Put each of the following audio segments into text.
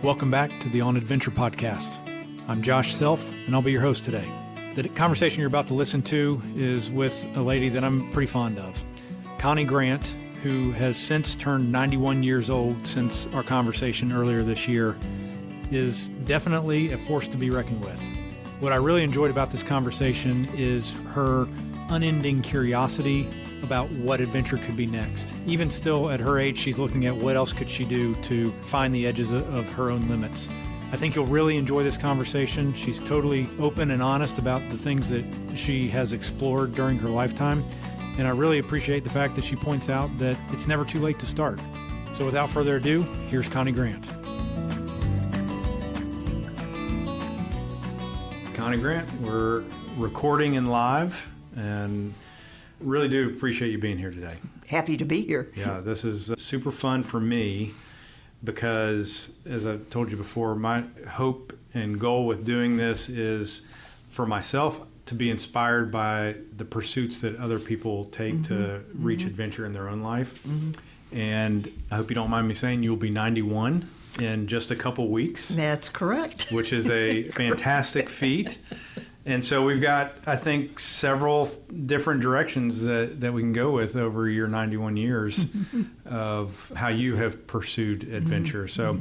Welcome back to the On Adventure podcast. I'm Josh Self, and I'll be your host today. The conversation you're about to listen to is with a lady that I'm pretty fond of, Connie Grant, who has since turned 91 years old since our conversation earlier this year, is definitely a force to be reckoned with. What I really enjoyed about this conversation is her unending curiosity about what adventure could be next. Even still at her age, she's looking at what else could she do to find the edges of her own limits. I think you'll really enjoy this conversation. She's totally open and honest about the things that she has explored during her lifetime. And I really appreciate the fact that she points out that it's never too late to start. So without further ado, here's Connie Grant. Connie Grant, we're recording in live and really do appreciate you being here today. Happy to be here. Yeah, this is super fun for me because, as I told you before, my hope and goal with doing this is for myself to be inspired by the pursuits that other people take to reach adventure in their own life. And I hope you don't mind me saying you'll be 91 in just a couple weeks. That's correct. Which is a fantastic feat. And so we've got, I think, several different directions that we can go with over your 91 years of how you have pursued adventure. So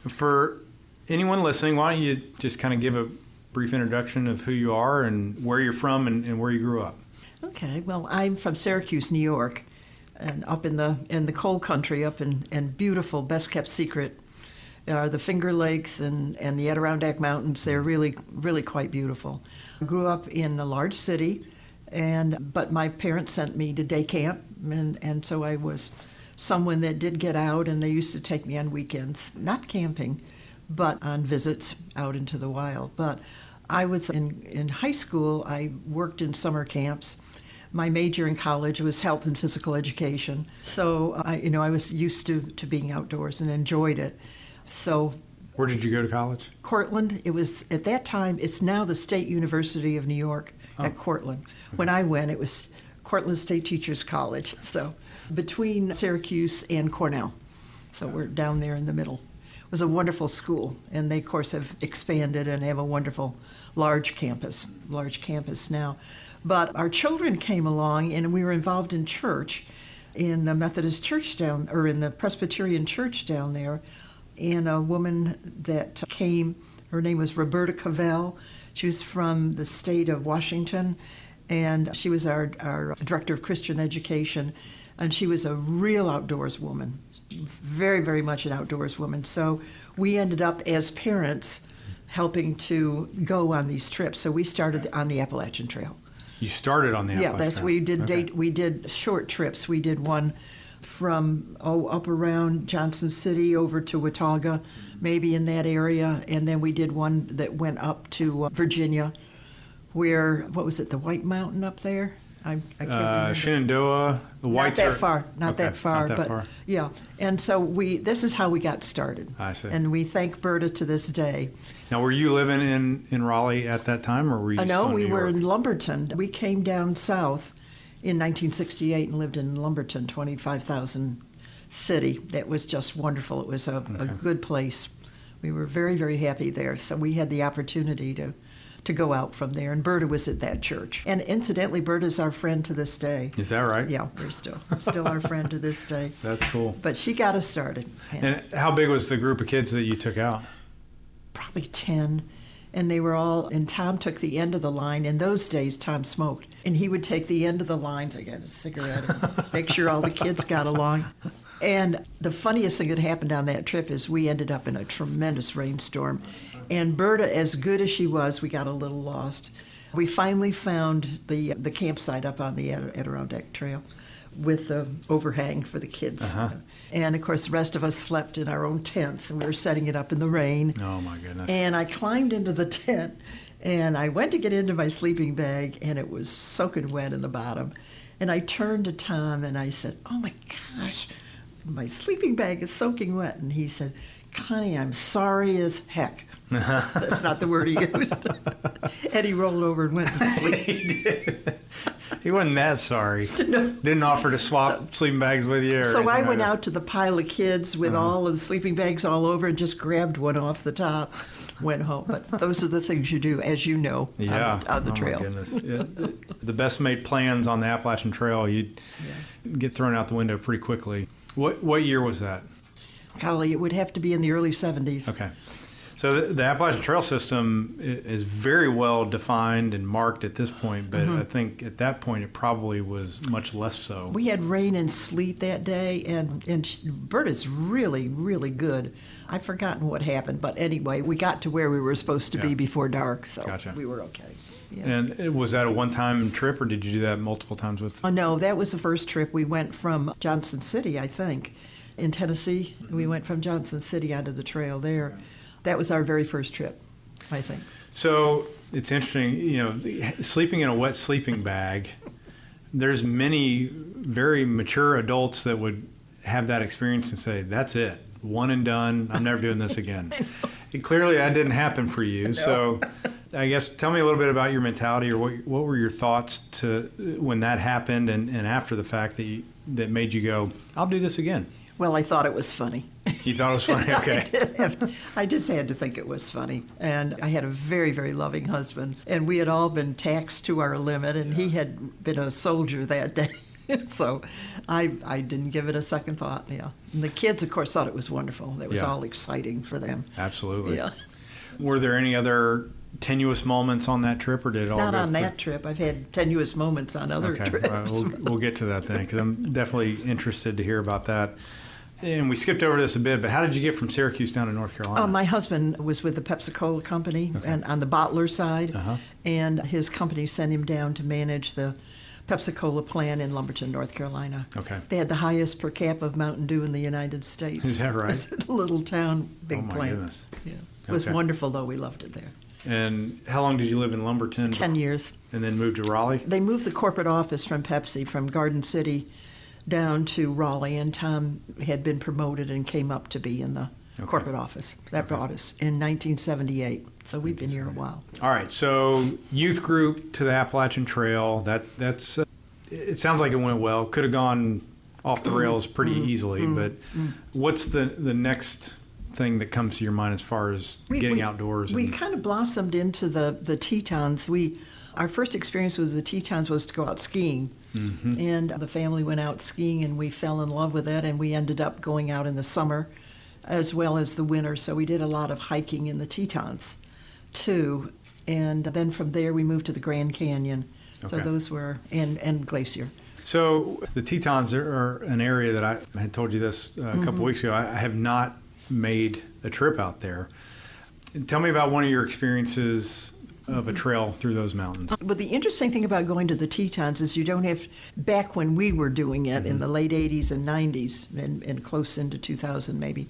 for anyone listening, why don't you just kind of give a brief introduction of who you are and where you're from and where you grew up? Okay, well, I'm from Syracuse, New York, and up in the cold country, up in beautiful, best-kept secret are the Finger Lakes and the Adirondack Mountains. They're really, really quite beautiful. I grew up in a large city, but my parents sent me to day camp, and so I was someone that did get out, and they used to take me on weekends, not camping, but on visits out into the wild. But I was in high school, I worked in summer camps. My major in college was health and physical education. So I was used to being outdoors and enjoyed it. So, where did you go to college? Cortland. It was, at that time, it's now the State University of New York at Cortland. When I went, it was Cortland State Teachers College. So between Syracuse and Cornell. So we're down there in the middle. It was a wonderful school, and they, of course, have expanded and have a wonderful large campus now. But our children came along, and we were involved in church, in the Methodist church in the Presbyterian church down there. And a woman that came, her name was Roberta Cavell. She was from the state of Washington, and she was our director of Christian education, and she was a real outdoors woman, very, very much an outdoors woman. So we ended up, as parents, helping to go on these trips. So we started on the Appalachian Trail. You started on the Appalachian Trail? Yeah, that's we did. Okay. We did short trips. We did one from up around Johnson City over to Watauga, maybe in that area, and then we did one that went up to Virginia, where, what was it, the White Mountain up there? I can't remember. Shenandoah, the Whites. Not that far. Yeah. And so this is how we got started. I see. And we thank Berta to this day. Now, were you living in Raleigh at that time, or were you No, still in we New were York? in Lumberton. We came down south in 1968 and lived in Lumberton, 25,000 city. That was just wonderful. It was a good place. We were very, very happy there. So we had the opportunity to go out from there. And Berta was at that church. And incidentally, Berta's our friend to this day. Is that right? Yeah, we're still our friend to this day. That's cool. But she got us started. And how big was the group of kids that you took out? Probably 10. And they were all, and Tom took the end of the line. In those days, Tom smoked. And he would take the end of the line to get a cigarette and make sure all the kids got along. And the funniest thing that happened on that trip is we ended up in a tremendous rainstorm. And Berta, as good as she was, we got a little lost. We finally found the campsite up on the Adirondack Trail with the overhang for the kids. And, of course, the rest of us slept in our own tents, and we were setting it up in the rain. Oh, my goodness. And I climbed into the tent, and I went to get into my sleeping bag, and it was soaking wet in the bottom. And I turned to Tom, and I said, "Oh, my gosh, my sleeping bag is soaking wet." And he said, Connie, I'm sorry as heck. That's not the word he used. And he rolled over and went to sleep. He did. He wasn't that sorry. No. Didn't offer to swap sleeping bags with you? So I went out to the pile of kids with all of the sleeping bags all over and just grabbed one off the top, went home. But those are the things you do, as you know, on the trail. My goodness. Yeah. The best made plans on the Appalachian Trail, you'd get thrown out the window pretty quickly. What year was that? Golly, it would have to be in the early 70s. Okay. So the Appalachian Trail system is very well defined and marked at this point, but I think at that point it probably was much less so. We had rain and sleet that day, and Berta's really, really good. I've forgotten what happened, but anyway, we got to where we were supposed to be before dark, so we were okay. Yeah. And was that a one-time trip, or did you do that multiple times with? No, that was the first trip. We went from Johnson City, I think, in Tennessee. We went from Johnson City onto the trail there. That was our very first trip, I think. So it's interesting, sleeping in a wet sleeping bag, there's many very mature adults that would have that experience and say, that's it, one and done, I'm never doing this again. Clearly that didn't happen for you. No. So I guess tell me a little bit about your mentality, or what were your thoughts to when that happened and after the fact that made you go, I'll do this again. Well, I thought it was funny. You thought it was funny? Okay. I just had to think it was funny. And I had a very, very loving husband. And we had all been taxed to our limit, and he had been a soldier that day. So I didn't give it a second thought, yeah. And the kids, of course, thought it was wonderful. That was all exciting for them. Absolutely. Yeah. Were there any other tenuous moments on that trip, or did it all Not go on that trip. I've had tenuous moments on other trips. We'll get to that then, because I'm definitely interested to hear about that. And we skipped over this a bit, but how did you get from Syracuse down to North Carolina? My husband was with the Pepsi-Cola company and on the bottler side, and his company sent him down to manage the Pepsi-Cola plant in Lumberton, North Carolina. Okay. They had the highest per cap of Mountain Dew in the United States. Is that right? It's a little town, big plant. Oh, my goodness. Yeah. It was wonderful, though. We loved it there. And how long did you live in Lumberton? 10 years. And then moved to Raleigh? They moved the corporate office from Pepsi, from Garden City, down to Raleigh, and Tom had been promoted and came up to be in the corporate office. That brought us in 1978. So we've been here a while. All right. So youth group to the Appalachian Trail. That's. It sounds like it went well. Could have gone off the rails pretty easily. But what's the next thing that comes to your mind as far as getting outdoors? We kind of blossomed into the Tetons. Our first experience with the Tetons was to go out skiing. And the family went out skiing, and we fell in love with it, and we ended up going out in the summer as well as the winter. So we did a lot of hiking in the Tetons too. And then from there we moved to the Grand Canyon. So those were, and Glacier. So the Tetons are an area that I had told you this a couple weeks ago. I have not made a trip out there. Tell me about one of your experiences of a trail through those mountains. But the interesting thing about going to the Tetons is you don't have, back when we were doing it in the late 80s and 90s and close into 2000 maybe,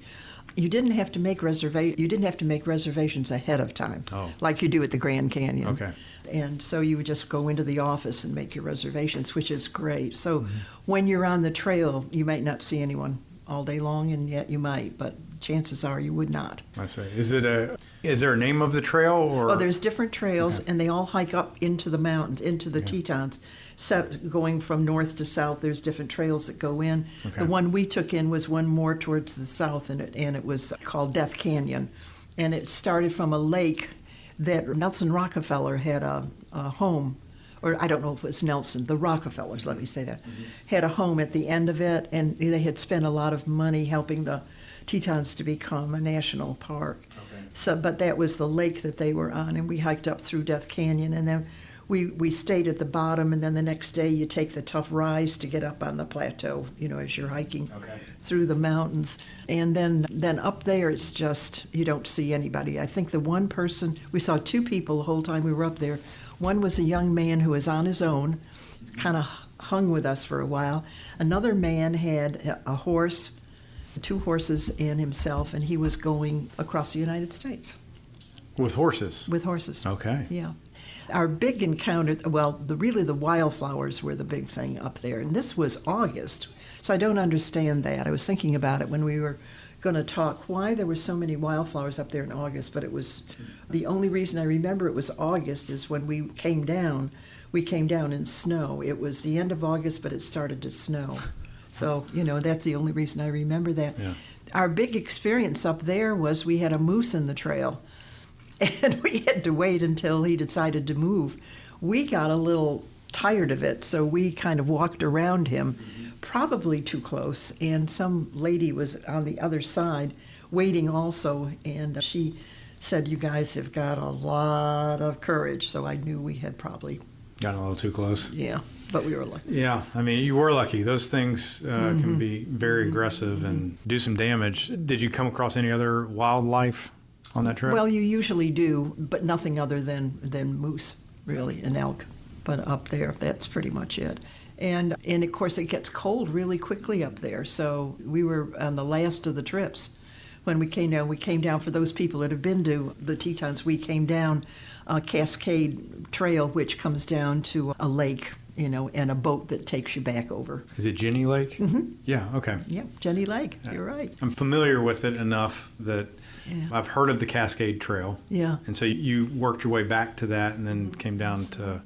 you didn't have to make reservations ahead of time, like you do at the Grand Canyon. Okay. And so you would just go into the office and make your reservations, which is great. So when you're on the trail, you might not see anyone all day long, and yet you might, but chances are you would not. I see. Is there a name of the trail? Or? Oh, there's different trails, and they all hike up into the mountains, into the Tetons. So going from north to south, there's different trails that go in. The one we took in was one more towards the south, and it was called Death Canyon. And it started from a lake that Nelson Rockefeller had a home, or I don't know if it was Nelson, the Rockefellers, let me say that, had a home at the end of it, and they had spent a lot of money helping the Tetons to become a national park. So, but that was the lake that they were on, and we hiked up through Death Canyon, and then we stayed at the bottom, and then the next day you take the tough rise to get up on the plateau, as you're hiking through the mountains. And then up there, it's just, you don't see anybody. I think the one person, we saw two people the whole time we were up there. One was a young man who was on his own, kind of hung with us for a while. Another man had a horse, 2 horses and himself, and he was going across the United States. With horses? With horses. Okay. Yeah. Our big encounter, the wildflowers were the big thing up there, and this was August, so I don't understand that. I was thinking about it when we were going to talk why there were so many wildflowers up there in August, but it was the only reason I remember it was August is when we came down. We came down in snow. It was the end of August, but it started to snow. So, that's the only reason I remember that. Yeah. Our big experience up there was we had a moose in the trail, and we had to wait until he decided to move. We got a little tired of it, so we kind of walked around him, probably too close, and some lady was on the other side waiting also, and she said, "You guys have got a lot of courage," so I knew we had probably gotten a little too close. Yeah, but we were lucky. Yeah, I mean, you were lucky. Those things can be very aggressive and do some damage. Did you come across any other wildlife on that trip? Well, you usually do, but nothing other than moose, really, and elk. But up there, that's pretty much it. And of course, it gets cold really quickly up there. So we were on the last of the trips. When we came down for those people that have been to the Tetons, we came down a Cascade Trail, which comes down to a lake, and a boat that takes you back over. Is it Jenny Lake? Mm-hmm. Yeah, okay. Yeah, Jenny Lake, you're right. I'm familiar with it enough that I've heard of the Cascade Trail. Yeah. And so you worked your way back to that and then came down to...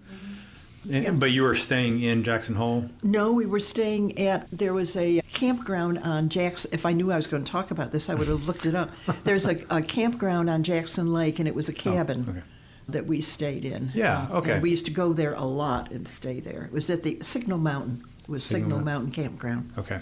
But you were staying in Jackson Hole? No, we were staying there was a campground on Jackson. If I knew I was going to talk about this, I would have looked it up. There's a campground on Jackson Lake, and it was a cabin that we stayed in. Yeah, okay. And we used to go there a lot and stay there. It was at the Signal Mountain. It was Signal Mountain Campground. Okay.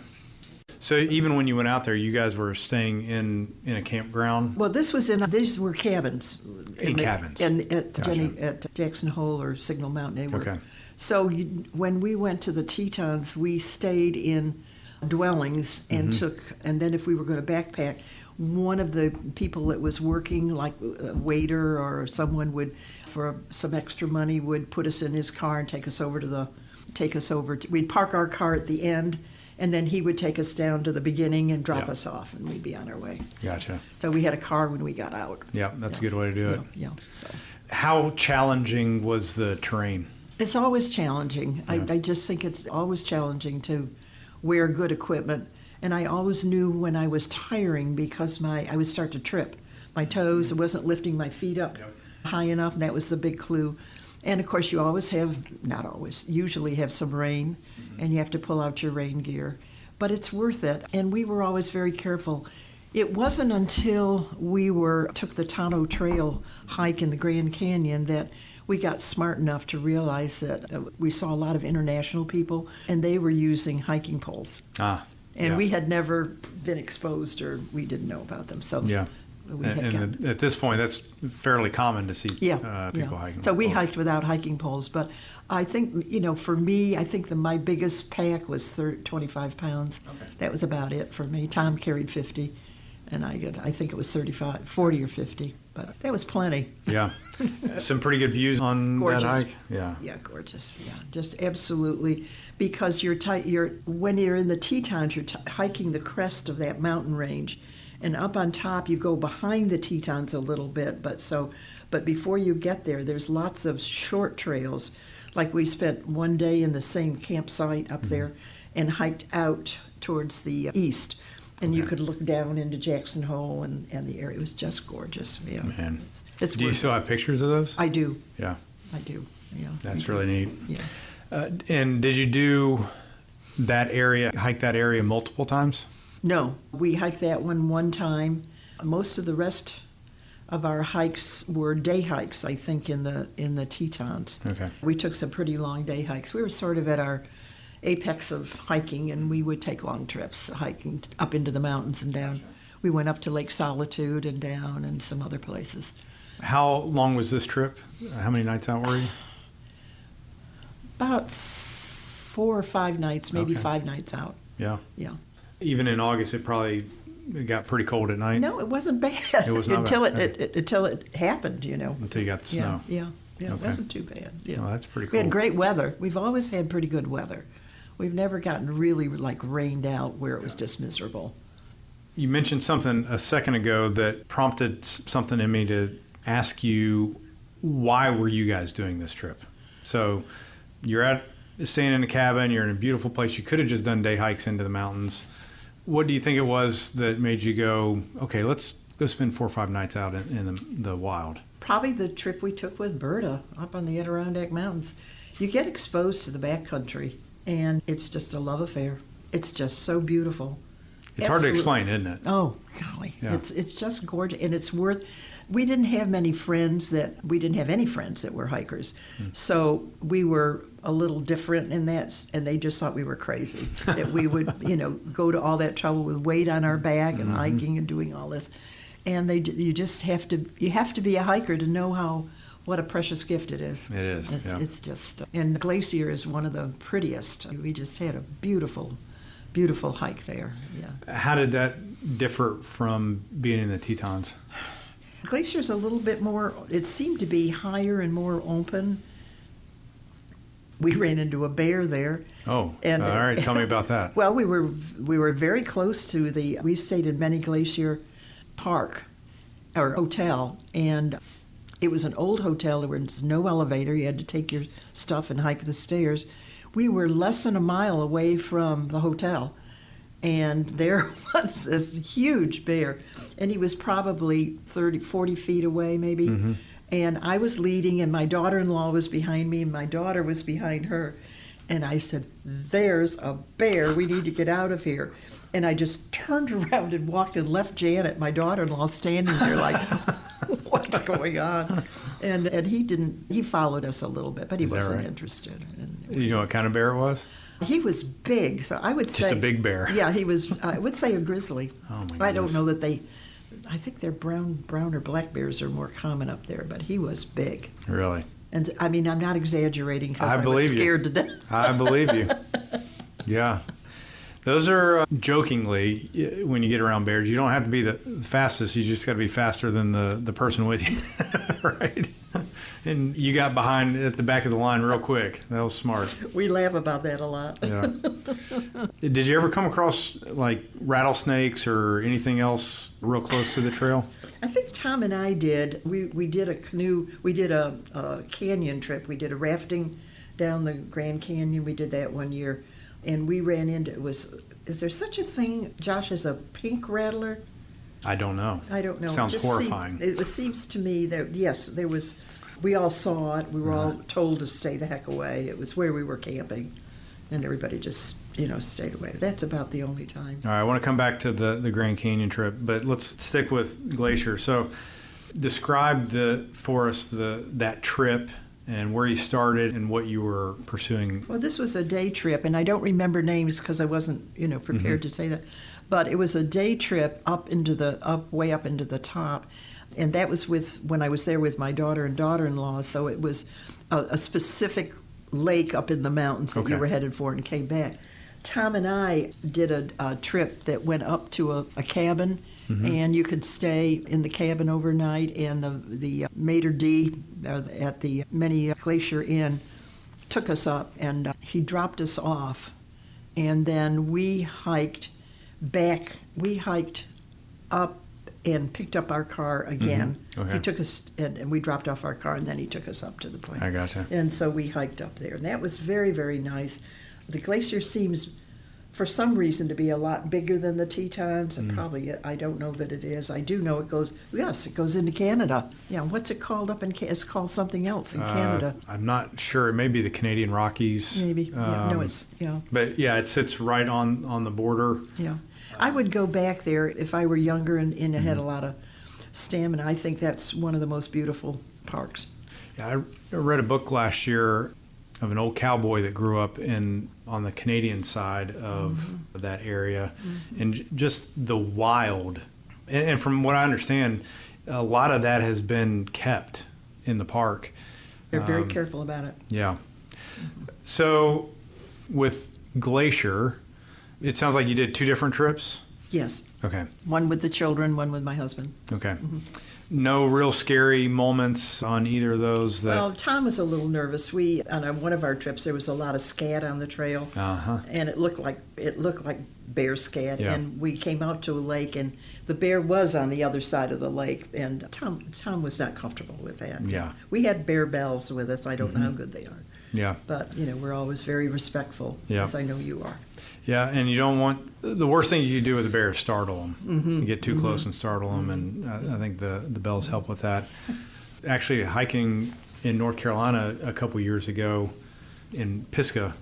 So even when you went out there, you guys were staying in a campground? Well, these were cabins. In cabins. And at Gotcha. at Jackson Hole or Signal Mountain, they were. Okay. So when we went to the Tetons, we stayed in dwellings and and then if we were going to backpack, one of the people that was working, like a waiter or someone would, for some extra money, would put us in his car and take us over we'd park our car at the end, and then he would take us down to the beginning and drop us off, and we'd be on our way. Gotcha. So we had a car when we got out. Yeah, that's a good way to do it. Yeah. So How challenging was the terrain? it's always challenging. Yeah. I just think it's always challenging to wear good equipment. And I always knew when I was tiring because I would start to trip. My toes, I wasn't lifting my feet up high enough, and that was the big clue. And of course, you usually have some rain, and you have to pull out your rain gear. But it's worth it, and we were always very careful. It wasn't until we took the Tonto Trail hike in the Grand Canyon that we got smart enough to realize that we saw a lot of international people, and they were using hiking poles. And we had never been exposed, or we didn't know about them. So at this point, that's fairly common to see people hiking. So we hiked without hiking poles. But I think, for me, I think my biggest pack was 25 pounds. Okay. That was about it for me. Tom carried 50, and I think it was 40 or 50. But that was plenty. Yeah. Some pretty good views on gorgeous. That hike. Yeah. Yeah, gorgeous. Yeah, just absolutely. Because when you're in the Tetons, you're hiking the crest of that mountain range. And up on top, you go behind the Tetons a little bit. But before you get there, there's lots of short trails. Like we spent one day in the same campsite up there and hiked out towards the east. And you could look down into Jackson Hole and the area. It was just gorgeous. Yeah. Man. It's do you still have pictures of those? I do. Yeah. I do. Yeah. That's really neat. Yeah. And did you do hike that area multiple times? No. We hiked that one time. Most of the rest of our hikes were day hikes, I think, in the Tetons. Okay. We took some pretty long day hikes. We were sort of at our apex of hiking, and we would take long trips hiking up into the mountains and down. We went up to Lake Solitude and down and some other places. How long was this trip? How many nights out were you? About 4 or 5 nights, maybe 5 nights out. Yeah. Yeah. Even in August, it got pretty cold at night. No, it wasn't bad. It was not until bad. Until it happened, Until you got the snow. Yeah. Okay. It wasn't too bad. Yeah. Well, that's pretty cool. We had great weather. We've always had pretty good weather. We've never gotten really rained out where it was just miserable. You mentioned something a second ago that prompted something in me to ask you, why were you guys doing this trip? So you're staying in a cabin, you're in a beautiful place. You could have just done day hikes into the mountains. what do you think it was that made you go, okay, let's go spend 4 or 5 nights out in the wild? Probably the trip we took with Berta up on the Adirondack Mountains. You get exposed to the backcountry, and it's just a love affair. It's just so beautiful. It's hard to explain, isn't it? Oh, golly. Yeah. It's just gorgeous, and it's worth... We didn't have any friends that were hikers. So we were a little different in that, and they just thought we were crazy. That we would, go to all that trouble with weight on our back and hiking and doing all this. And you have to be a hiker to know what a precious gift it is. It is. It's just, and Glacier is one of the prettiest. We just had a beautiful, beautiful hike there. Yeah. How did that differ from being in the Tetons? Glacier's a little bit more, it seemed to be higher and more open. We ran into a bear there. Oh, and, all right. Tell me about that. Well, we were very close to we stayed in Many Glacier Park, or hotel, and it was an old hotel. There was no elevator. You had to take your stuff and hike the stairs. We were less than a mile away from the hotel, and there was this huge bear, and he was probably 40 feet away maybe. And I was leading, and my daughter-in-law was behind me, and my daughter was behind her. And I said, "There's a bear. We need to get out of here." And I just turned around and walked and left Janet, my daughter-in-law, standing there like, what's going on? And he followed us a little bit, but he wasn't interested. You know what kind of bear it was? He was big, so I would say... Just a big bear. Yeah, he was, I would say a grizzly. Oh, my goodness. I don't know that I think their brown or black bears are more common up there, but he was big. Really? And I mean, I'm not exaggerating because I was believe scared you. to death. I believe you. Yeah. Those are, jokingly, when you get around bears, you don't have to be the fastest. You just got to be faster than the person with you, right? And you got behind at the back of the line real quick. That was smart. We laugh about that a lot. Yeah. Did you ever come across, like, rattlesnakes or anything else real close to the trail? I think Tom and I did. We did a canoe. We did a canyon trip. We did a rafting down the Grand Canyon. We did that one year. And we ran into, is there such a thing, Josh, as a pink rattler? I don't know. I don't know. Sounds horrifying. It seems to me that, yes, there was, we all saw it. We were all told to stay the heck away. It was where we were camping. And everybody just, stayed away. That's about the only time. All right, I want to come back to the Grand Canyon trip, but let's stick with Glacier. So describe for us that trip and where you started and what you were pursuing. Well, this was a day trip, and I don't remember names because I wasn't, prepared to say that. But it was a day trip way up into the top, and that was when I was there with my daughter and daughter-in-law. So it was a specific lake up in the mountains that you were headed for and came back. Tom and I did a trip that went up to a cabin. And you could stay in the cabin overnight, and the maitre d' at the Many Glacier Inn took us up, and he dropped us off, and then we hiked back. We hiked up and picked up our car again. Okay. He took us, and we dropped off our car, and then he took us up to the point. I gotcha. And so we hiked up there, and that was very, very nice. The glacier seems, for some reason, to be a lot bigger than the Tetons, and probably, I don't know that it is. I do know it goes into Canada. Yeah, what's it called up in Canada? It's called something else in Canada. I'm not sure. It may be the Canadian Rockies. Maybe. But yeah, it sits right on the border. Yeah. I would go back there if I were younger and had a lot of stamina. I think that's one of the most beautiful parks. Yeah, I read a book last year of an old cowboy that grew up on the Canadian side of that area, and just the wild. And from what I understand, a lot of that has been kept in the park. They're very careful about it. Yeah. So with Glacier, it sounds like you did 2 different trips? Yes. Okay. One with the children, one with my husband. Okay. No real scary moments on either of those? Well, Tom was a little nervous. On one of our trips, there was a lot of scat on the trail, and it looked like bear scat. Yeah. And we came out to a lake, and the bear was on the other side of the lake, and Tom was not comfortable with that. Yeah. We had bear bells with us. I don't know how good they are. Yeah. But we're always very respectful, Yeah. as I know you are. Yeah, and you don't want the worst thing you can do with a bear is startle them. Mm-hmm. You get too close and startle them, and I think the bells help with that. Actually, hiking in North Carolina a couple years ago in Pisgah,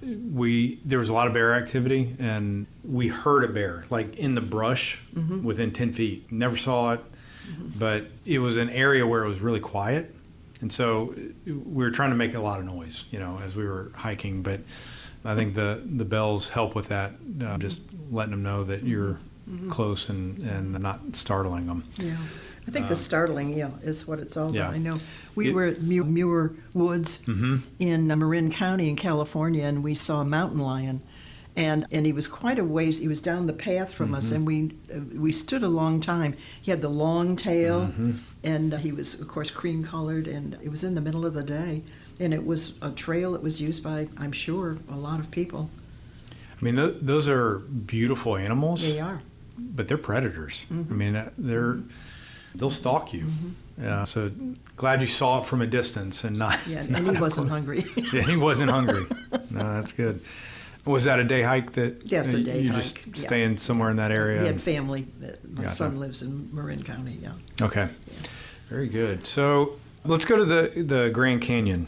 there was a lot of bear activity, and we heard a bear like in the brush within 10 feet. Never saw it, but it was an area where it was really quiet, and so we were trying to make a lot of noise, as we were hiking. But I think the bells help with that, just letting them know that you're close and not startling them. Yeah. I think the startling, is what it's all about. Yeah. I know we were at Muir Woods in Marin County in California, and we saw a mountain lion, and he was quite a ways. He was down the path from us, and we stood a long time. He had the long tail, and he was, of course, cream colored, and it was in the middle of the day, and it was a trail that was used by, I'm sure, a lot of people. I mean, those are beautiful animals. They are, but they're predators. I mean, they'll stalk you. So glad you saw it from a distance and not. Yeah, and he wasn't hungry. Yeah, he wasn't hungry. No, that's good. Was that a day hike that? Yeah, it's a day you hike. just staying somewhere in that area? We had family. My Gotcha. son lives in Marin County. Yeah. Okay. Very good. So let's go to the Grand Canyon.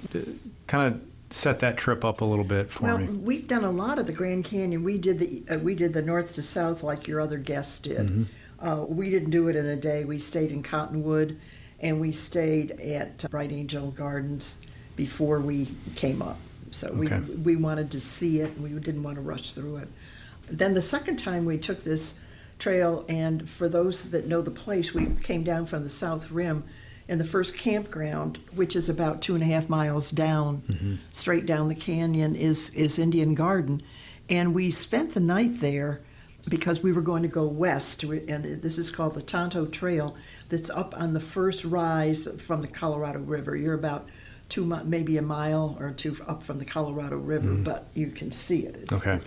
Kind of set that trip up a little bit for me. Well, we've done a lot of the Grand Canyon. We did the north to south like your other guests did. We didn't do it in a day. We stayed in Cottonwood, and we stayed at Bright Angel Gardens before we came up. So we wanted to see it, and we didn't want to rush through it. Then the second time we took this trail, and for those that know the place, we came down from the South Rim, and the first campground, which is about 2.5 miles down, straight down the canyon, is Indian Garden. And we spent the night there because we were going to go west, and this is called the Tonto Trail, that's up on the first rise from the Colorado River. You're about maybe a mile or two up from the Colorado River, but you can see it. Okay.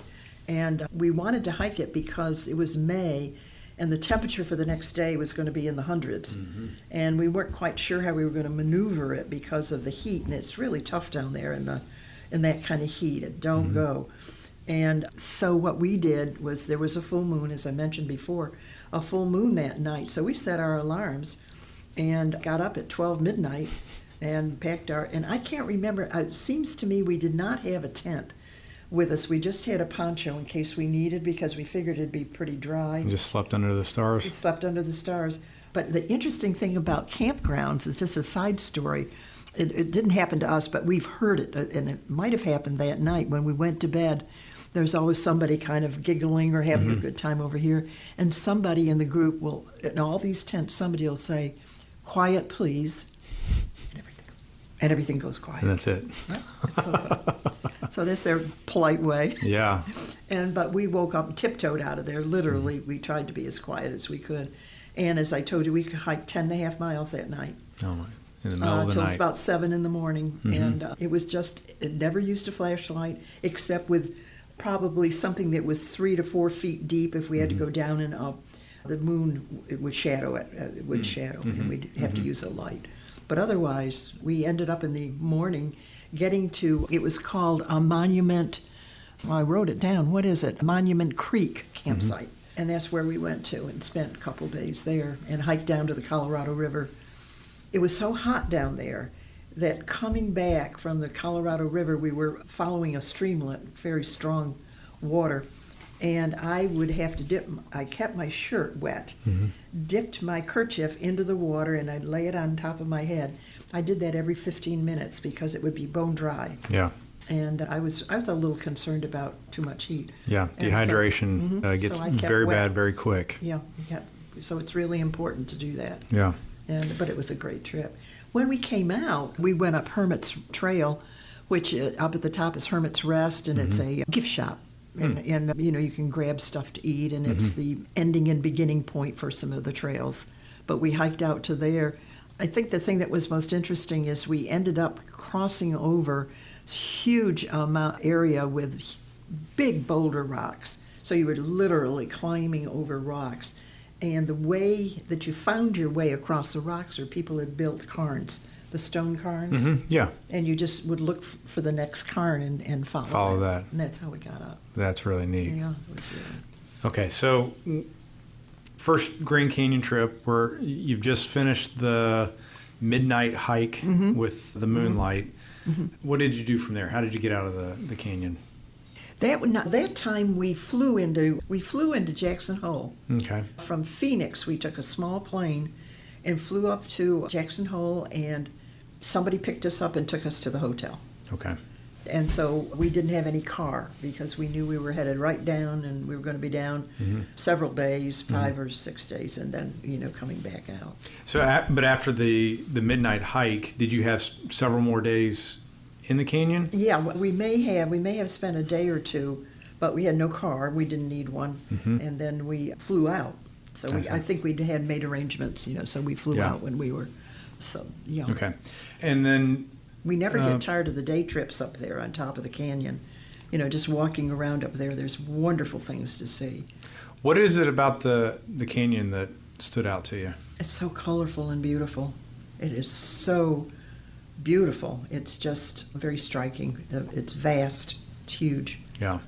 And we wanted to hike it because it was May, and the temperature for the next day was going to be in the hundreds. And we weren't quite sure how we were going to maneuver it because of the heat, and it's really tough down there in that kind of heat. It don't go. And so what we did was, there was a full moon, as I mentioned before, a full moon that night. So we set our alarms and got up at 12 midnight and packed and I can't remember, it seems to me we did not have a tent with us. We just had a poncho in case we needed, because we figured it'd be pretty dry. You just slept under the stars? We slept under the stars. But the interesting thing about campgrounds is just a side story. It didn't happen to us, but we've heard it, and it might have happened that night when we went to bed. There's always somebody kind of giggling or having a good time over here, and somebody in the group will, in all these tents, somebody will say, "Quiet, please," and everything goes quiet. And that's it. So that's their polite way. Yeah. But we woke up and tiptoed out of there. Literally, we tried to be as quiet as we could. And as I told you, we hiked 10.5 miles that night. Oh my. In the middle of the Till night. it's about 7 in the morning. And it was it never used a flashlight, except with probably something that was 3 to 4 feet deep. If we had to go down and up, the moon, it would shadow it. It would shadow, and we'd have to use a light. But otherwise, we ended up in the morning getting to, it was called a Monument, I wrote it down, what is it? Monument Creek campsite. And that's where we went to and spent a couple days there and hiked down to the Colorado River. It was so hot down there that coming back from the Colorado River, we were following a streamlet, very strong water, and I would have to I kept my shirt wet, dipped my kerchief into the water, and I'd lay it on top of my head. I did that every 15 minutes because it would be bone dry. Yeah. And I was a little concerned about too much heat. Yeah, dehydration gets very bad very quick. Yeah, so it's really important to do that. Yeah. But it was a great trip. When we came out, we went up Hermit's Trail, which up at the top is Hermit's Rest, and it's a gift shop. And you can grab stuff to eat, and it's the ending and beginning point for some of the trails. But we hiked out to there. I think the thing that was most interesting is we ended up crossing over this huge area with big boulder rocks. So you were literally climbing over rocks. And the way that you found your way across the rocks are people had built cairns the stone cairns. Yeah. And you just would look for the next cairn and follow that. And that's how we got up. That's really neat. Yeah, it was really. Okay, so first Grand Canyon trip where you've just finished the midnight hike with the moonlight. What did you do from there? How did you get out of the canyon? That time we flew into Jackson Hole. Okay. From Phoenix, we took a small plane and flew up to Jackson Hole, and somebody picked us up and took us to the hotel. Okay. And so we didn't have any car because we knew we were headed right down, and we were going to be down several days, 5 or 6 days, and then, coming back out. So, but after the midnight hike, did you have several more days in the canyon? Yeah, we may have spent a day or two, but we had no car. We didn't need one, and then we flew out. So I think we had made arrangements, so we flew out when we were so young. Okay, and then we never get tired of the day trips up there on top of the canyon. Just walking around up there, there's wonderful things to see. What is it about the canyon that stood out to you? It's so colorful and beautiful. It is so beautiful. It's just very striking. It's vast. It's huge. Yeah.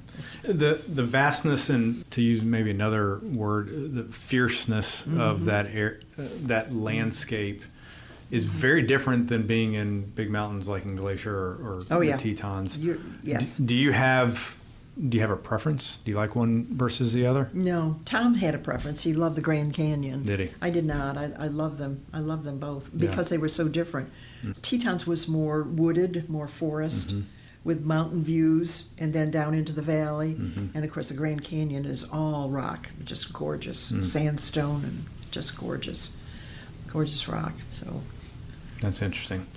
The vastness, and to use maybe another word, the fierceness of that landscape is very different than being in big mountains like in Glacier or the Tetons. Yes. Do you have a preference? Do you like one versus the other? No. Tom had a preference. He loved the Grand Canyon. Did he? I did not. I love them. I love them both because they were so different. Tetons was more wooded, more forest, with mountain views, and then down into the valley. And of course, the Grand Canyon is all rock, just gorgeous, sandstone, and just gorgeous rock. So. That's interesting.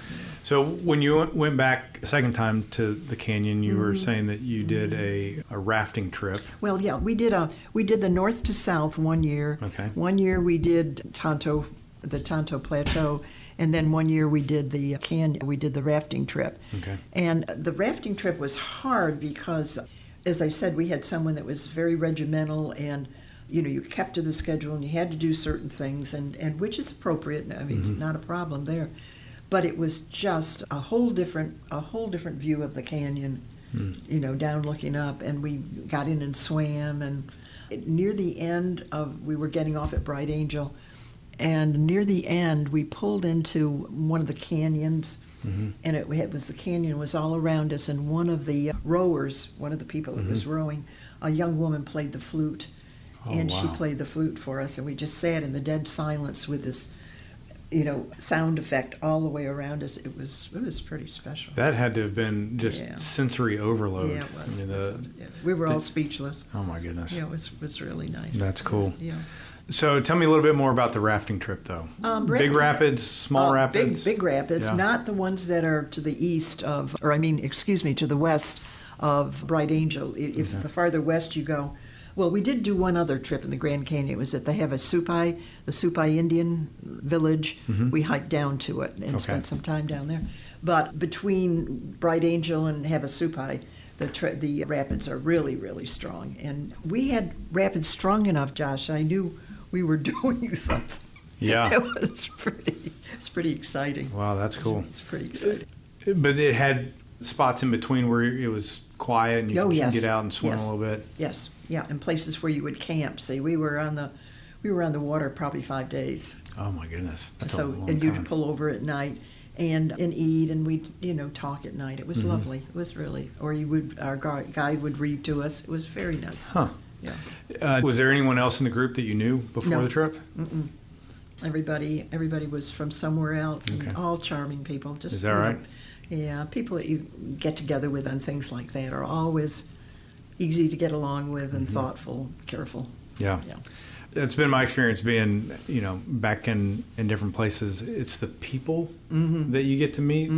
So when you went back a second time to the canyon, you were saying that you did a rafting trip. Well, yeah, we did the north to south one year. Okay. 1 year we did the Tonto Plateau, and then 1 year we did the canyon. We did the rafting trip. Okay. And the rafting trip was hard because, as I said, we had someone that was very regimental, and you kept to the schedule and you had to do certain things, and which is appropriate. I mean, it's not a problem there. But it was just a whole different view of the canyon, down looking up, and we got in and swam, and near the end we were getting off at Bright Angel, and near the end we pulled into one of the canyons, and the canyon was all around us, and one of the rowers, one of the people that was rowing, a young woman played the flute, she played the flute for us, and we just sat in the dead silence with this sound effect all the way around us. It was pretty special. That had to have been just sensory overload. Yeah, it was. I mean, we were all speechless. Oh my goodness. Yeah, it was really nice. That's cool. Yeah. So tell me a little bit more about the rafting trip, though. Big rapids, small rapids? Big rapids, not the ones that are to the east of, to the west of Bright Angel. If the farther west you go. Well, we did do one other trip in the Grand Canyon. It was that they have the Supai Indian village. We hiked down to it and spent some time down there. But between Bright Angel and Havasupai, the rapids are really, really strong. And we had rapids strong enough, Josh, I knew we were doing something. Yeah. It's pretty exciting. Wow, that's cool. It's pretty exciting. But it had spots in between where it was quiet and you could get out and swim a little bit. Yes. Yeah, and places where you would camp. See, we were on the water probably 5 days. Oh my goodness! That's so a long and you'd time. pull over at night and eat, and we'd talk at night. It was lovely. It was really. Or our guide would read to us. It was very nice. Huh. Yeah. Was there anyone else in the group that you knew before the trip? Mm-mm. Everybody was from somewhere else, and all charming people. Just, is that right? Yeah, people that you get together with on things like that are always easy to get along with and thoughtful, careful. Yeah. It's been my experience being, back in different places. It's the people that you get to meet.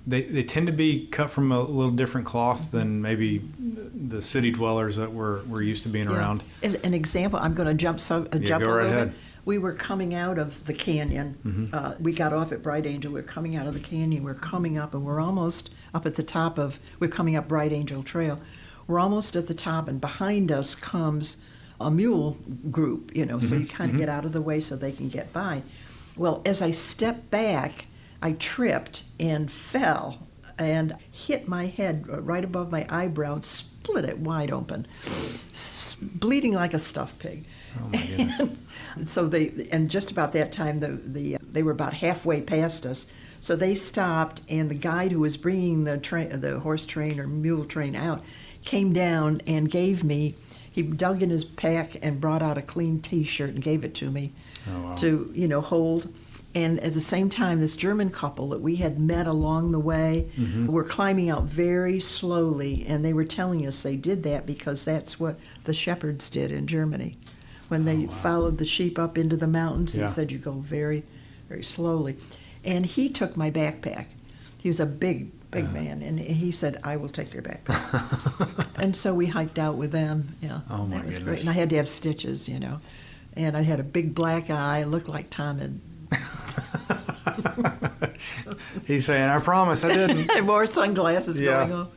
They tend to be cut from a little different cloth than maybe the city dwellers that we're used to being around. As an example, I'm going to jump a little bit. We were coming out of the canyon. We got off at Bright Angel. We're coming out of the canyon. We're coming up, and we're almost up at the top we're coming up Bright Angel Trail. We're almost at the top, and behind us comes a mule group, so you kind of get out of the way so they can get by. Well, as I stepped back, I tripped and fell and hit my head right above my eyebrow and split it wide open, bleeding like a stuffed pig. Oh my goodness. So just about that time, they were about halfway past us. So they stopped, and the guide who was bringing the horse train or mule train out came down and he dug in his pack and brought out a clean T-shirt and gave it to me to, hold. And at the same time, this German couple that we had met along the way were climbing out very slowly, and they were telling us they did that because that's what the shepherds did in Germany. When they followed the sheep up into the mountains, they said you go very, very slowly. And he took my backpack. He was a big man, and he said, I will take your backpack. And so we hiked out with them. Yeah, oh my that was goodness. great. And I had to have stitches, and I had a big black eye. It looked like Tom had. He's saying, I promise I didn't. I wore sunglasses going on.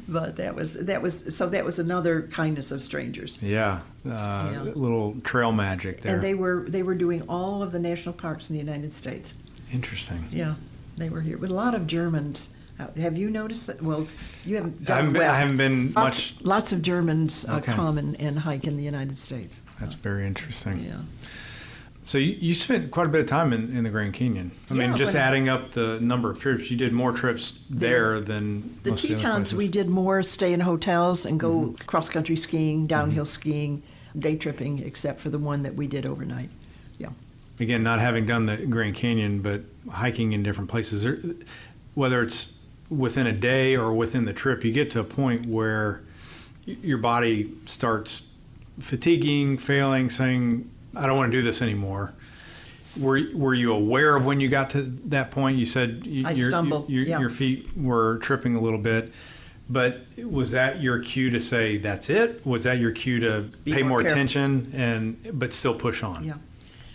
But that was another kindness of strangers. Yeah. Little trail magic there. And they were doing all of the national parks in the United States. Interesting. Yeah, they were here with a lot of Germans. Have you noticed that? Well, you haven't done I haven't been much. Lots of Germans come and hike in the United States. That's very interesting. Yeah. So you spent quite a bit of time in the Grand Canyon. I mean, just adding up the number of trips, you did more trips there than the most of the other Tetons. places. We did more stay in hotels and go cross-country skiing, downhill skiing, day tripping, except for the one that we did overnight. Yeah. Again, not having done the Grand Canyon, but hiking in different places, whether it's within a day or within the trip, you get to a point where your body starts fatiguing, failing, saying, I don't want to do this anymore. Were you aware of when you got to that point? You said I stumbled. Your feet were tripping a little bit, but was that your cue to say that's it? Was that your cue to pay more attention but still push on? Yeah.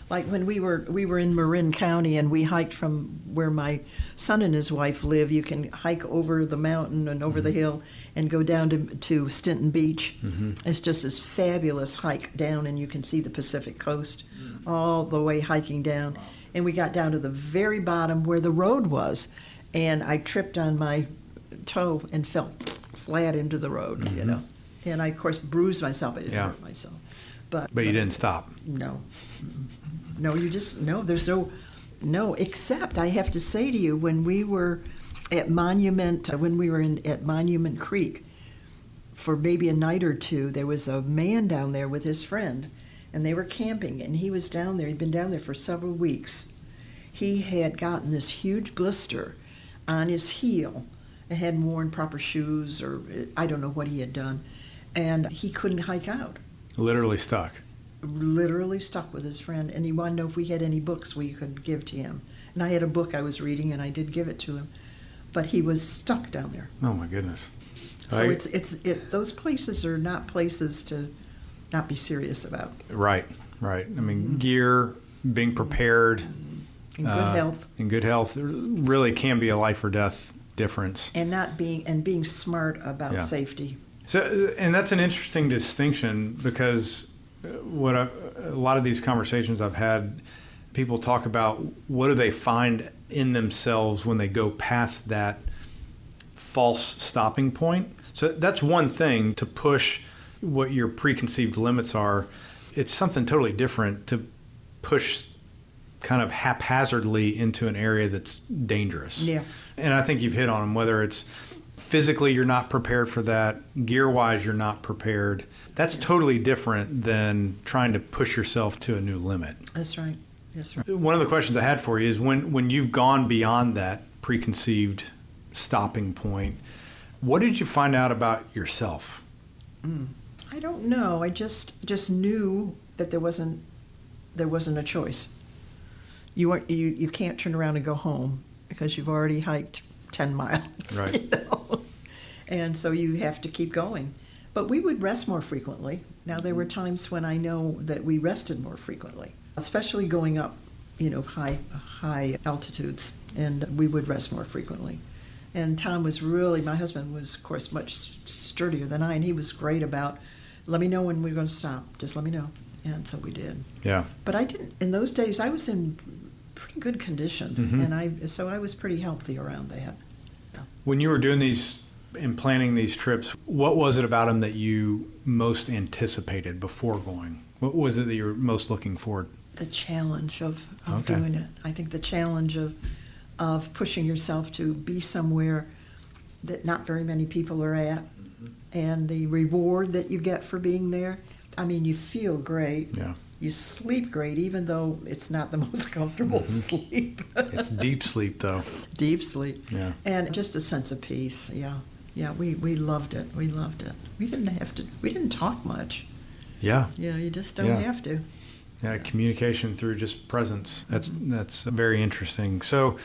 Like when we were in Marin County and we hiked from where my son and his wife live. You can hike over the mountain and over the hill and go down to Stinton Beach. It's just this fabulous hike down, and you can see the Pacific coast all the way hiking down. And we got down to the very bottom where the road was, and I tripped on my toe and fell flat into the road, And I, of course, bruised myself. I didn't hurt myself. But you didn't stop. No. There's no, except I have to say to you, when we were at Monument Creek for maybe a night or two, there was a man down there with his friend, and they were camping, and he was down there. He'd been down there for several weeks. He had gotten this huge blister on his heel and hadn't worn proper shoes, or I don't know what he had done, and he couldn't hike out. Literally stuck with his friend, and he wanted to know if we had any books we could give to him. And I had a book I was reading, and I did give it to him, but he was stuck down there. Oh my goodness! So those places are not places to not be serious about. Right. I mean, gear, being prepared, in good health, really can be a life or death difference. And being smart about safety. So, and that's an interesting distinction, because a lot of these conversations I've had, people talk about what do they find in themselves when they go past that false stopping point. So that's one thing, to push what your preconceived limits are. It's something totally different to push kind of haphazardly into an area that's dangerous. Yeah. And I think you've hit on them, whether it's physically you're not prepared for that, gear-wise you're not prepared. That's totally different than trying to push yourself to a new limit. That's right. One of the questions I had for you is when you've gone beyond that preconceived stopping point, what did you find out about yourself? I don't know. I just knew that there wasn't a choice. You can't turn around and go home because you've already hiked 10 miles. Right. And so you have to keep going. But we would rest more frequently. Now, there were times when I know that we rested more frequently, especially going up, high altitudes, and we would rest more frequently. And Tom was my husband was, of course, much sturdier than I, and he was great about, let me know when we're going to stop. Just let me know. And so we did. Yeah. But I didn't, in those days, I was in pretty good condition, and so I was pretty healthy around that. When you were doing these and planning these trips, what was it about them that you most anticipated before going? What was it that you were most looking forward? The challenge of doing it. I think the challenge of pushing yourself to be somewhere that not very many people are at, and the reward that you get for being there. I mean, you feel great. Yeah. You sleep great, even though it's not the most comfortable sleep. It's deep sleep, though. Deep sleep. Yeah. And just a sense of peace. Yeah. Yeah, we loved it. We loved it. We didn't talk much. Yeah. You just don't have to. Yeah, communication through just presence. That's very interesting. So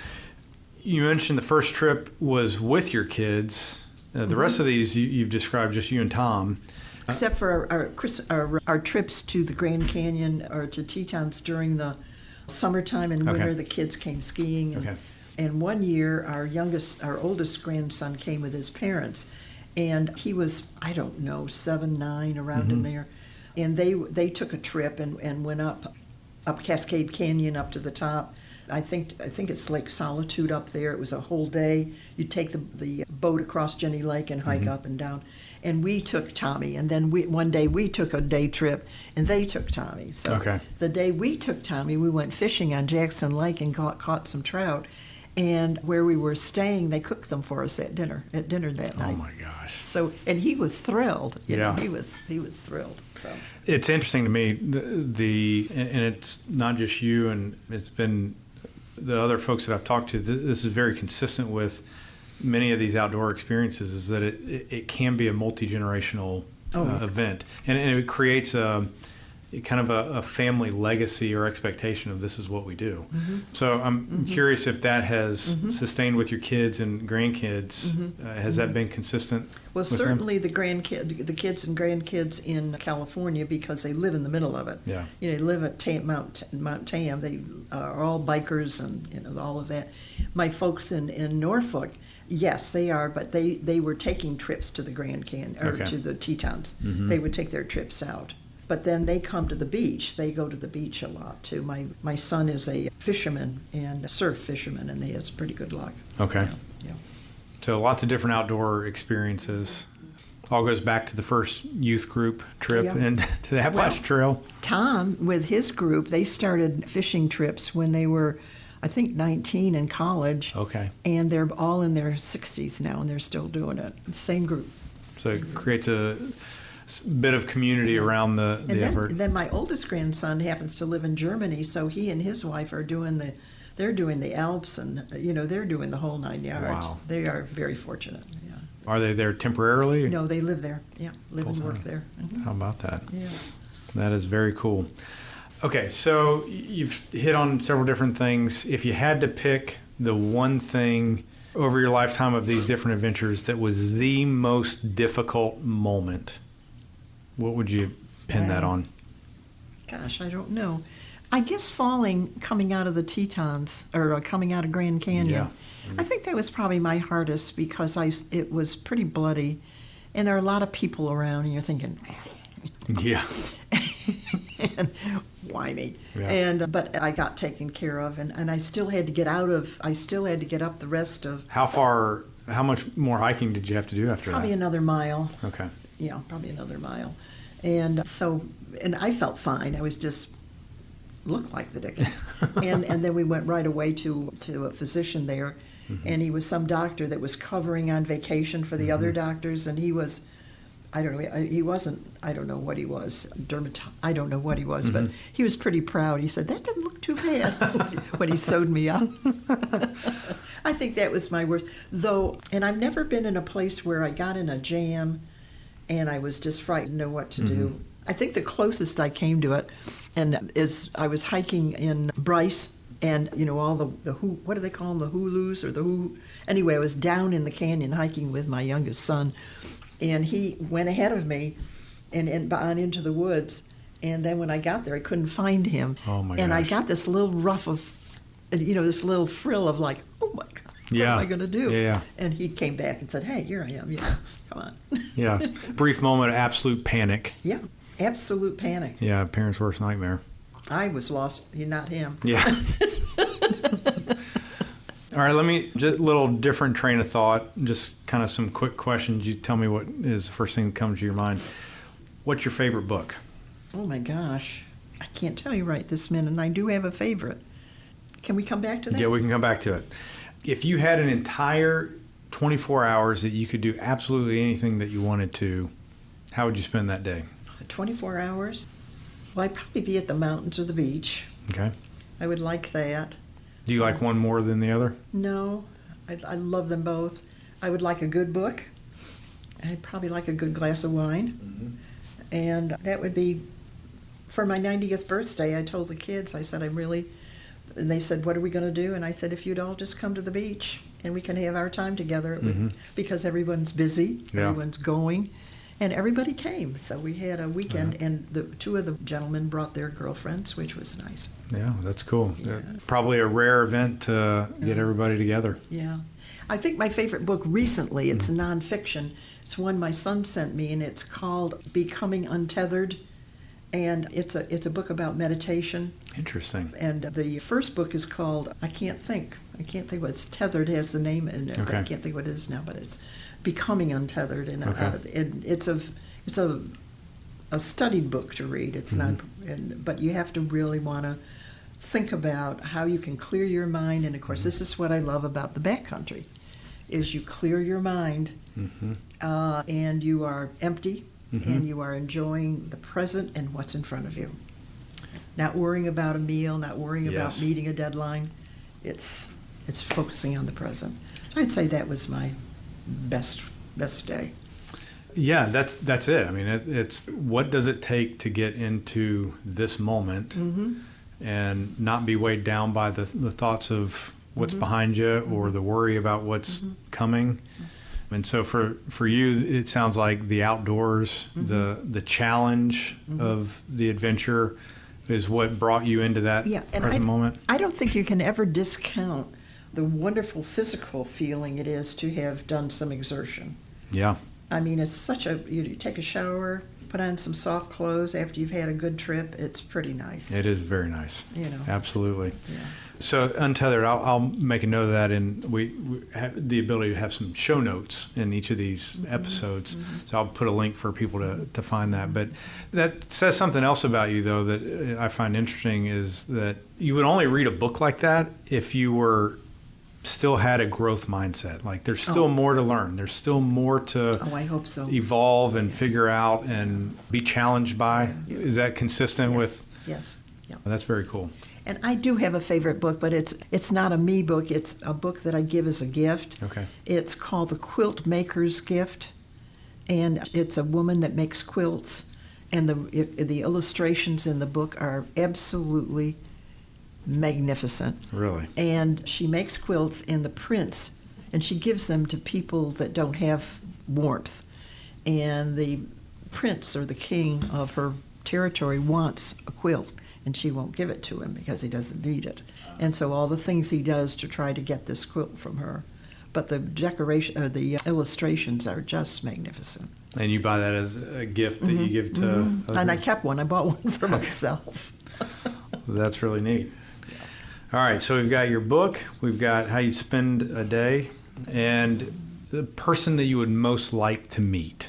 you mentioned the first trip was with your kids. The rest of these you've described just you and Tom. Except for our trips to the Grand Canyon or to Tetons during the summertime and winter, the kids came skiing. And one year, our oldest grandson came with his parents, and he was, I don't know, 7, 9, around in there. And they took a trip and went up Cascade Canyon up to the top. I think it's Lake Solitude up there. It was a whole day. You take the boat across Jenny Lake and hike up and down. And we took Tommy, and then one day we took a day trip, and they took Tommy. So the day we took Tommy, we went fishing on Jackson Lake and caught some trout. And where we were staying, they cooked them for us at dinner that night. Oh my gosh! So, and he was thrilled. You know, he was thrilled. So it's interesting to me and it's not just you, and it's been the other folks that I've talked to. This is very consistent with many of these outdoor experiences. Is that it can be a multi-generational event, and it creates a family legacy or expectation of this is what we do. So I'm curious if that has sustained with your kids and grandkids. Has that been consistent? Well, certainly the kids and grandkids in California, because they live in the middle of it. Yeah. You know, they live at Mount Tam. They are all bikers and all of that. My folks in Norfolk, yes, they are, but they were taking trips to the Grand Canyon or to the Tetons. They would take their trips out. But then they come to the beach. They go to the beach a lot, too. My son is a fisherman and a surf fisherman, and he has pretty good luck. Okay. Yeah. So lots of different outdoor experiences. All goes back to the first youth group trip and to the Appalachian Trail. Tom, with his group, they started fishing trips when they were, I think, 19 in college. Okay. And they're all in their 60s now, and they're still doing it. Same group. So it creates a bit of community around the effort. And then my oldest grandson happens to live in Germany, so he and his wife are doing the Alps, and they're doing the whole 9 yards. Wow. They are very fortunate. Yeah. Are they there temporarily? No, they live there. Yeah, live and work there. How about that? Yeah. That is very cool. Okay, so you've hit on several different things. If you had to pick the one thing over your lifetime of these different adventures that was the most difficult moment, what would you pin that on? Gosh, I don't know. I guess coming out of the Tetons, or coming out of Grand Canyon. Yeah. I think that was probably my hardest because it was pretty bloody, and there are a lot of people around, and you're thinking, yeah, and whiny. Yeah. But I got taken care of, and I still had to get up the rest of. How much more hiking did you have to do after Probably that? another mile. Okay. Yeah, probably another mile. And I felt fine. I was just looked like the dickens. and then we went right away to a physician there, and he was some doctor that was covering on vacation for the other doctors, and he was, I don't know, he wasn't, I don't know what he was, I don't know what he was, but he was pretty proud. He said, that doesn't look too bad when he sewed me up. I think that was my worst, though, and I've never been in a place where I got in a jam and I was just frightened to know what to do. I think the closest I came to it is I was hiking in Bryce, and all the what do they call them, the Hulus or the who? Anyway, I was down in the canyon hiking with my youngest son, and he went ahead of me and on into the woods, and then when I got there I couldn't find him. Oh my and gosh. I got this little ruff of, this little frill of like, oh my God. What am I going to do? Yeah. And he came back and said, hey, here I am. Come on. Yeah. Brief moment of absolute panic. Yeah. Absolute panic. Yeah, parents' worst nightmare. I was lost, not him. Yeah. All right, let me, just a little different train of thought, just kind of some quick questions. You tell me what is the first thing that comes to your mind. What's your favorite book? Oh my gosh. I can't tell you right this minute, and I do have a favorite. Can we come back to that? Yeah, we can come back to it. If you had an entire 24 hours that you could do absolutely anything that you wanted to, how would you spend that day? 24 hours? Well, I'd probably be at the mountains or the beach. Okay. I would like that. Do you like one more than the other? No, I love them both. I would like a good book. I'd probably like a good glass of wine. Mm-hmm. And that would be, for my 90th birthday, I told the kids, I said, and they said, what are we going to do? And I said, if you'd all just come to the beach and we can have our time together, because everyone's busy, everyone's going. And everybody came, so we had a weekend, and the two of the gentlemen brought their girlfriends, which was nice. Yeah, that's cool. Yeah. Probably a rare event to get everybody together. Yeah. I think my favorite book recently, it's nonfiction. It's one my son sent me, and it's called Becoming Untethered, and it's a book about meditation. Interesting. And the first book is called, I can't think what's Tethered has the name in it. Okay. I can't think what it is now, but it's Becoming Untethered, and, and it's a studied book to read. It's not, but you have to really want to think about how you can clear your mind. And of course, this is what I love about the backcountry, is you clear your mind, and you are empty, and you are enjoying the present and what's in front of you. Not worrying about a meal, not worrying about meeting a deadline. It's focusing on the present. So I'd say that was my best day. Yeah, that's it. I mean, it's what does it take to get into this moment and not be weighed down by the thoughts of what's behind you or the worry about what's coming. And so for you, it sounds like the outdoors, the challenge of the adventure is what brought you into that present moment. I don't think you can ever discount the wonderful physical feeling it is to have done some exertion. Yeah. I mean, it's you take a shower, put on some soft clothes after you've had a good trip. It's pretty nice. It is very nice. Absolutely. Yeah. So Untethered, I'll make a note of that, and we have the ability to have some show notes in each of these episodes. So I'll put a link for people to find that. But that says something else about you, though, that I find interesting, is that you would only read a book like that if you still had a growth mindset. Like there's still more to learn. There's still more to I hope so. evolve and figure out and be challenged by. Yeah. Is that consistent with? Yes. Yeah. That's very cool. And I do have a favorite book, but it's not a me book. It's a book that I give as a gift. Okay. It's called The Quilt Maker's Gift, and it's a woman that makes quilts, and the illustrations in the book are absolutely magnificent. Really? And she makes quilts, and the prints, and she gives them to people that don't have warmth. And the prince or the king of her territory wants a quilt, and she won't give it to him because he doesn't need it. And so all the things he does to try to get this quilt from her. But the decoration, or the illustrations are just magnificent. And you buy that as a gift that you give to others? And I kept one. I bought one for myself. That's really neat. All right, so we've got your book, we've got how you spend a day, and the person that you would most like to meet,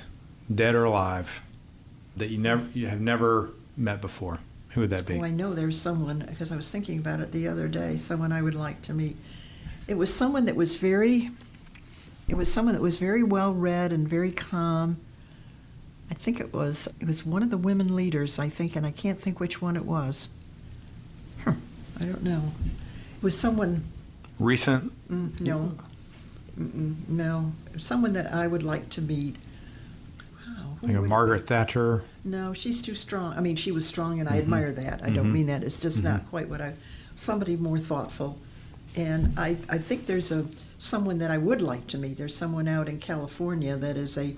dead or alive, that you have never met before. Who would that be? Oh, I know there's someone, because I was thinking about it the other day, someone I would like to meet. It was someone that was very well read and very calm. I think it was one of the women leaders, I think, and I can't think which one it was. I don't know. It was someone... Recent? No. No. Someone that I would like to meet. Wow. Like a Margaret Thatcher? No, she's too strong. I mean, she was strong, and I admire that. I don't mean that. It's just not quite what somebody more thoughtful. And I think there's someone that I would like to meet. There's someone out in California that is a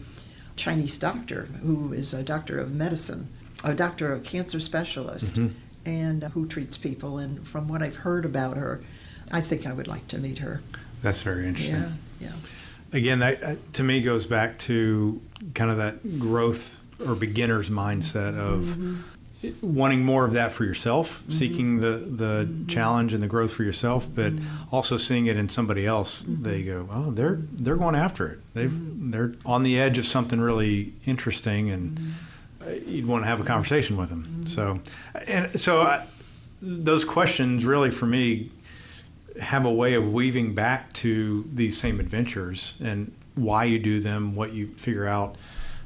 Chinese doctor who is a doctor of medicine, a doctor of cancer specialist. And who treats people. And from what I've heard about her, I think I would like to meet her. That's very interesting. Yeah. Again, that to me goes back to kind of that growth or beginner's mindset of wanting more of that for yourself, seeking the challenge and the growth for yourself, but also seeing it in somebody else. They go, oh, they're going after it. They're on the edge of something really interesting, and you'd want to have a conversation with them. So those questions really, for me, have a way of weaving back to these same adventures and why you do them, what you figure out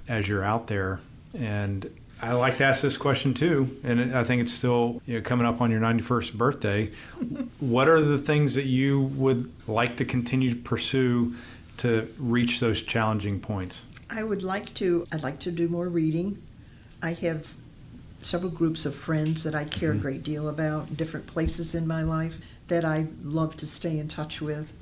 as you're out there. And I like to ask this question too, and I think it's still coming up on your 91st birthday. What are the things that you would like to continue to pursue to reach those challenging points? I'd like to do more reading. I have several groups of friends that I care a great deal about, different places in my life that I love to stay in touch with.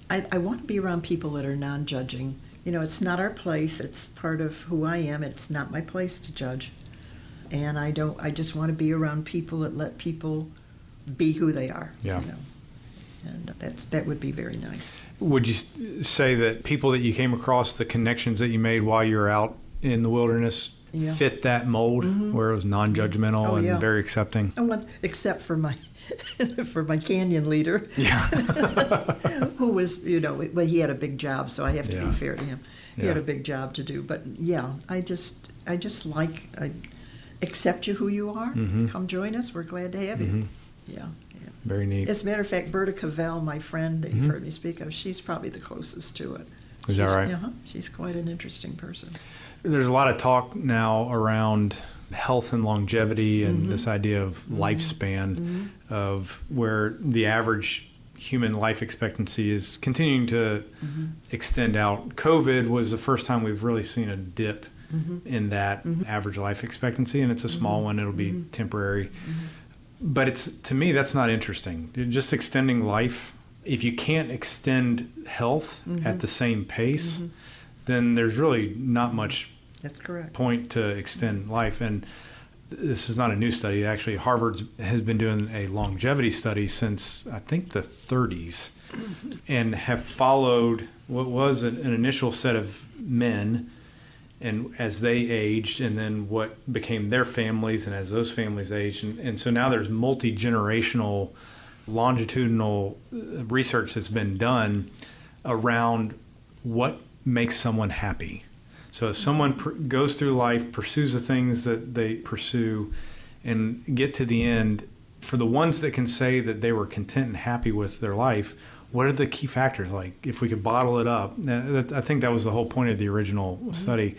I want to be around people that are non-judging. It's not our place. It's part of who I am. It's not my place to judge. And I just want to be around people that let people be who they are. Yeah. And that would be very nice. Would you say that people that you came across, the connections that you made while you were out in the wilderness, fit that mold where it was non-judgmental and very accepting? Except for my canyon leader. Yeah. Who was, but he had a big job, so I have to be fair to him. He had a big job to do. But I just like, accept you who you are. Come join us. We're glad to have you. Yeah. Very neat. As a matter of fact, Berta Cavell, my friend that you've heard me speak of, she's probably the closest to it. Is that right? Yeah. She's quite an interesting person. There's a lot of talk now around health and longevity and this idea of lifespan, of where the average human life expectancy is continuing to extend out. COVID was the first time we've really seen a dip in that average life expectancy, and it's a small one. It'll be temporary. But to me, that's not interesting. Just extending life. If you can't extend health at the same pace, then there's really not much That's correct. point to extend life. And this is not a new study. Actually, Harvard has been doing a longevity study since, I think, the 30s, and have followed what was an initial set of men, and as they aged, and then what became their families, and as those families aged. And so now there's multi-generational longitudinal research that's been done around what makes someone happy. So if someone goes through life, pursues the things that they pursue, and get to the end, for the ones that can say that they were content and happy with their life, what are the key factors? Like, if we could bottle it up, I think that was the whole point of the original study.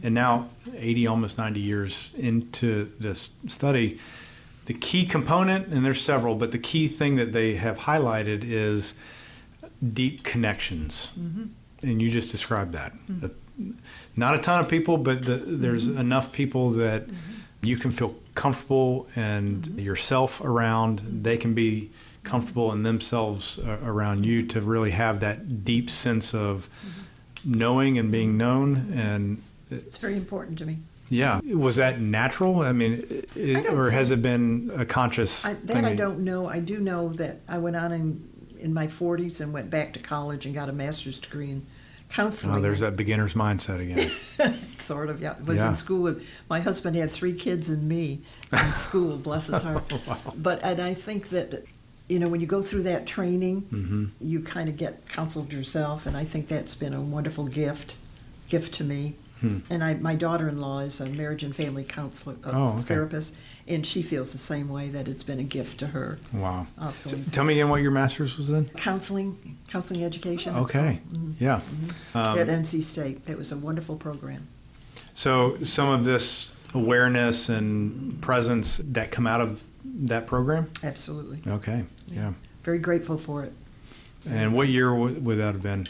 And now, 80, almost 90 years into this study, the key component, and there's several, but the key thing that they have highlighted is deep connections. And you just described that. Not a ton of people, but there's enough people that you can feel comfortable and yourself around. They can be comfortable in themselves around you, to really have that deep sense of knowing and being known. And it's very important to me. Yeah. Was that natural? I mean, or has it been a conscious thing? I don't know. I do know that I went on in my 40s and went back to college and got a master's degree in counseling. Oh, there's that beginner's mindset again. Sort of, yeah. I was in school with, my husband had 3 kids and me in school, bless his heart. Wow. And I think that, when you go through that training, you kind of get counseled yourself, and I think that's been a wonderful gift to me. And my daughter-in-law is a marriage and family counselor, therapist, and she feels the same way, that it's been a gift to her. Wow. So tell me again what your master's was in? Counseling education. Okay. Yeah. At NC State. It was a wonderful program. So some of this awareness and presence that come out of that program? Absolutely. Okay. Yeah. Very grateful for it. And what year would that have been?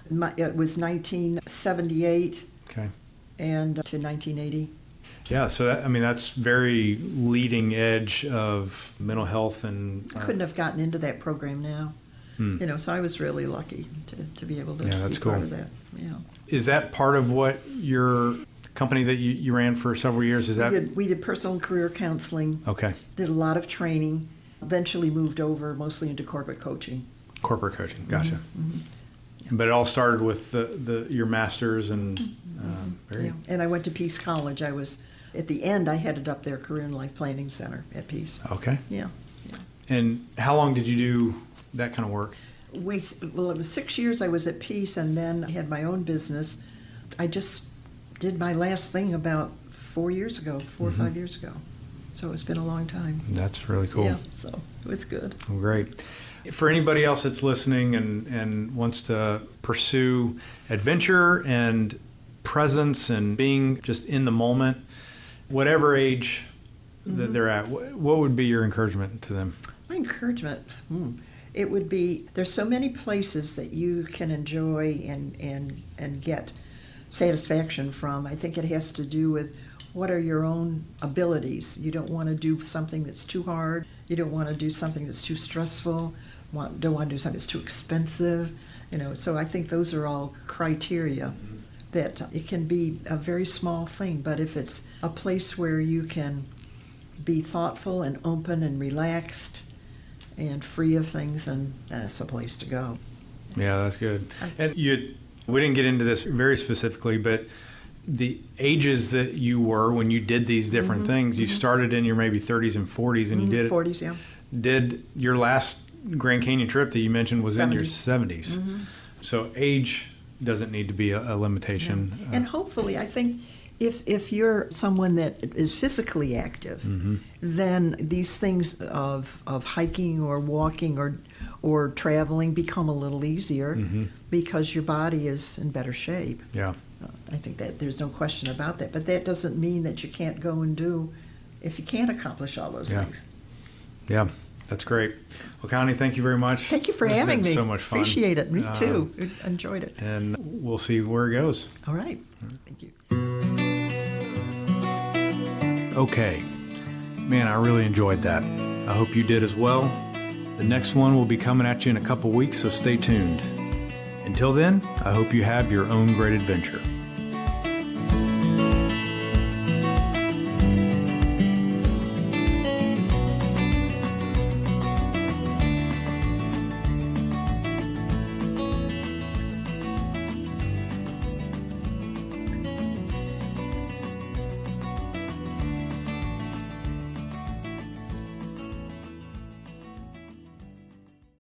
It was 1978. Okay. And to 1980. Yeah, so that's very leading edge of mental health. And I couldn't have gotten into that program now. So I was really lucky to be able to be part of that. Yeah. Is that part of what your company that you ran for several years? We did personal and career counseling. Okay. Did a lot of training. Eventually moved over mostly into corporate coaching. Corporate coaching, gotcha. But it all started with your master's and And I went to Peace College. I was at the end, I headed up their Career and Life Planning Center at Peace. Okay. Yeah. And how long did you do that kind of work? Well, it was 6 years I was at Peace, and then I had my own business. I just did my last thing about 4 years ago, 4 or 5 years ago. So it's been a long time. That's really cool. Yeah, so it was good. Well, great. For anybody else that's listening and wants to pursue adventure and presence and being just in the moment, whatever age that they're at, what would be your encouragement to them? My encouragement, it would be, there's so many places that you can enjoy and get satisfaction from. I think it has to do with what are your own abilities. You don't want to do something that's too hard. You don't want to do something that's too stressful. Don't want to do something that's too expensive. So I think those are all criteria that it can be a very small thing, but if it's a place where you can be thoughtful and open and relaxed and free of things, then that's a place to go. Yeah, that's good. And we didn't get into this very specifically, but the ages that you were when you did these different things, you started in your maybe 30s and 40s, and you did 40s, yeah. Did your last Grand Canyon trip that you mentioned was 70s. in your 70s. So age doesn't need to be a limitation. Yeah. And hopefully, I think if you're someone that is physically active, then these things of hiking or walking or traveling become a little easier because your body is in better shape. Yeah. I think that there's no question about that. But that doesn't mean that you can't go and do if you can't accomplish all those things. Yeah. That's great. Well, Connie, thank you very much. Thank you for having me. So much fun. Appreciate it. Me too. Enjoyed it. And we'll see where it goes. All right. Thank you. Okay. Man, I really enjoyed that. I hope you did as well. The next one will be coming at you in a couple weeks, so stay tuned. Until then, I hope you have your own great adventure.